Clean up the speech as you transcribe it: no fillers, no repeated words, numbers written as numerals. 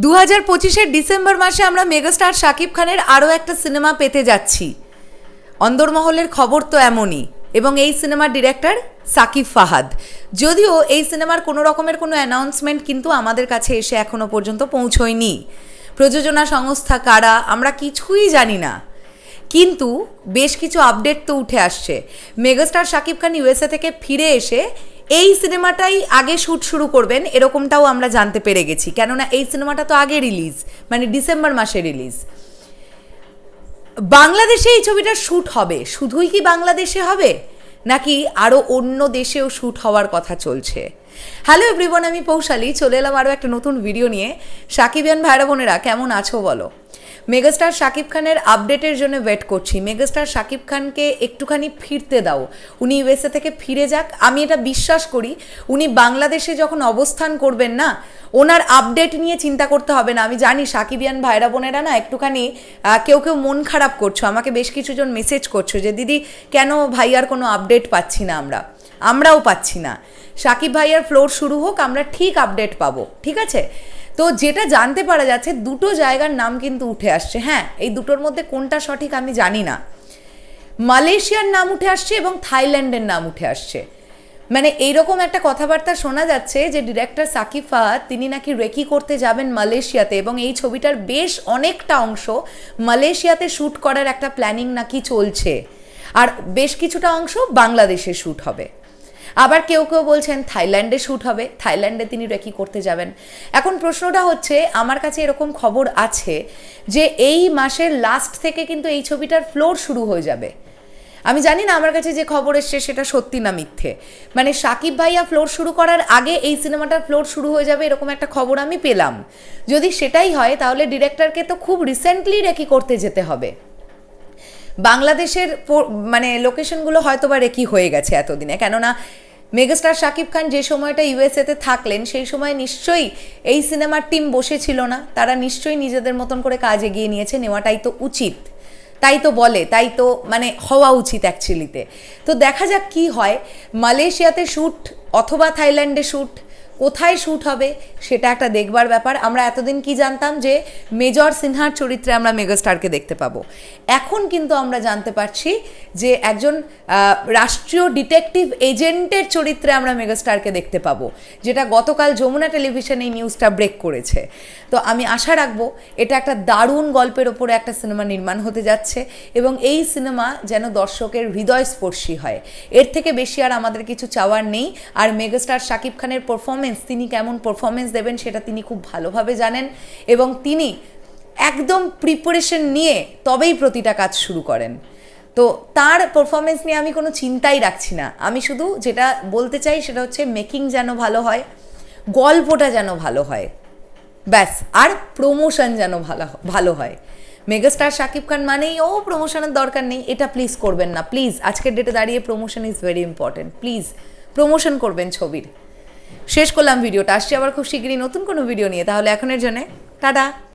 2025-এর December মাসে আমরা megastar Shakib খানের আরও একটা সিনেমা পেতে যাচ্ছি। অন্দরমহলের খবর তো এমনই, এবং এই সিনেমার ডিরেক্টর সাকিব ফাহাদ। যদিও এই সিনেমার কোনো রকমের কোনো অ্যানাউন্সমেন্ট কিন্তু আমাদের কাছে এসে এখনও পর্যন্ত পৌঁছয়নি। প্রযোজনা সংস্থা কারা আমরা কিছুই জানি না, কিন্তু বেশ কিছু আপডেট তো উঠে আসছে। মেগাস্টার শাকিব খান ইউএসএ থেকে ফিরে এসে এই সিনেমাটাই আগে শ্যুট শুরু করবেন এরকমটাও আমরা জানতে পেরে গেছি, কেননা এই সিনেমাটা তো আগে রিলিজ, মানে ডিসেম্বর মাসে রিলিজ। বাংলাদেশে এই ছবিটার শ্যুট হবে, শুধুই কি বাংলাদেশে হবে নাকি আরও অন্য দেশেও শ্যুট হওয়ার কথা চলছে? হ্যালো এভরিওয়ান, আমি পৌশালী চলে এলাম আরও একটা নতুন ভিডিও নিয়ে। সাকিবিয়ান ভাইরা বোনেরা কেমন আছো বলো? মেগাস্টার শাকিব খানের আপডেটের জন্য ওয়েট করছি। মেগাস্টার শাকিব খানকে একটুখানি ফিরতে দাও, উনি ইউএসএ থেকে ফিরে যাক। আমি এটা বিশ্বাস করি উনি বাংলাদেশে যখন অবস্থান করবেন না, ওনার আপডেট নিয়ে চিন্তা করতে হবে না। আমি জানি সাকিবিয়ান ভাইরা বোনেরা না একটুখানি কেউ কেউ মন খারাপ করছো, আমাকে বেশ কিছুজন মেসেজ করছো যে দিদি কেন ভাইয়ার কোনো আপডেট পাচ্ছি না, আমরাও পাচ্ছি না। সাকিব ভাইয়ার ফ্লোর শুরু হোক, আমরা ঠিক আপডেট পাবো, ঠিক আছে? তো যেটা জানতে পারা যাচ্ছে, দুটো জায়গার নাম কিন্তু উঠে আসছে। হ্যাঁ, এই দুটোর মধ্যে কোনটা সঠিক আমি জানি না। মালয়েশিয়ার নাম উঠে আসছে এবং থাইল্যান্ডের নাম উঠে আসছে। মানে এইরকম একটা কথাবার্তা শোনা যাচ্ছে যে ডিরেক্টর সাকিব ফাহাদ তিনি নাকি রেকি করতে যাবেন মালয়েশিয়াতে, এবং এই ছবিটার বেশ অনেকটা অংশ মালয়েশিয়াতে শ্যুট করার একটা প্ল্যানিং নাকি চলছে, আর বেশ কিছুটা অংশ বাংলাদেশে শ্যুট হবে। আবার কেউ কেউ বলছেন থাইল্যান্ডে শ্যুট হবে, থাইল্যান্ডে তিনি রেকি করতে যাবেন। এখন প্রশ্নটা হচ্ছে, আমার কাছে এরকম খবর আছে যে এই মাসের লাস্ট থেকে কিন্তু এই ছবিটার ফ্লোর শুরু হয়ে যাবে। আমি জানি না আমার কাছে যে খবর এসছে সেটা সত্যি না মিথ্যে। মানে সাকিব ভাইয়া ফ্লোর শুরু করার আগে এই সিনেমাটার ফ্লোর শুরু হয়ে যাবে এরকম একটা খবর আমি পেলাম। যদি সেটাই হয় তাহলে ডিরেক্টরকে তো খুব রিসেন্টলি রেকি করতে যেতে হবে। বাংলাদেশের মানে লোকেশনগুলো হয়তো বা রেকি হয়ে গেছে এতদিনে, কেননা মেগাস্টার শাকিব খান যে সময়টা ইউএসএতে থাকলেন সেই সময় নিশ্চয়ই এই সিনেমার টিম বসেছিল না, তারা নিশ্চয়ই নিজেদের মতন করে কাজ এগিয়ে নিয়েছে, নেওয়াটাই তো উচিত, তাই তো বলে, তাই তো মানে হওয়া উচিত অ্যাকচুয়ালিতে। তো দেখা যাক কি হয়, মালয়েশিয়াতে শ্যুট অথবা থাইল্যান্ডে শ্যুট, কোথায় শ্যুট হবে সেটা একটা দেখবার ব্যাপার। আমরা এতদিন কি জানতাম যে মেজর সিনহার চরিত্রে আমরা মেগাস্টারকে দেখতে পাবো, এখন কিন্তু আমরা জানতে পারছি যে একজন রাষ্ট্রীয় ডিটেকটিভ এজেন্টের চরিত্রে আমরা মেগাস্টারকে দেখতে পাবো, যেটা গতকাল যমুনা টেলিভিশনে এই নিউজটা ব্রেক করেছে। তো আমি আশা রাখবো এটা একটা দারুণ গল্পের ওপরে একটা সিনেমা নির্মাণ হতে যাচ্ছে, এবং এই সিনেমা যেন দর্শকের হৃদয়স্পর্শী হয়। এর থেকে বেশি আর আমাদের কিছু চাওয়ার নেই। আর মেগাস্টার শাকিব খানের পারফরমেন্স, তিনি কেমন পারফরমেন্স দেবেন সেটা তিনি খুব ভালোভাবে জানেন, এবং তিনি একদম প্রিপারেশন নিয়ে তবেই প্রতিটা কাজ শুরু করেন। তো তার পারফরমেন্স নিয়ে আমি কোনো চিন্তাই রাখছি না। আমি শুধু যেটা বলতে চাই সেটা হচ্ছে মেকিং যেন ভালো হয়, গল্পটা যেন ভালো হয়, ব্যাস, আর প্রমোশন যেন ভালো হয়। মেগাস্টার শাকিব খান মানেই ও প্রমোশনের দরকার নেই, এটা প্লিজ করবেন না, প্লিজ। আজকের ডেটে দাঁড়িয়ে promotion is very important, please promotion করবেন ছবির। শেষ করলাম ভিডিওটা, আসছি আবার খুব শীঘ্রই নতুন কোনো ভিডিও নিয়ে। তাহলে এখনের জন্য টাটা।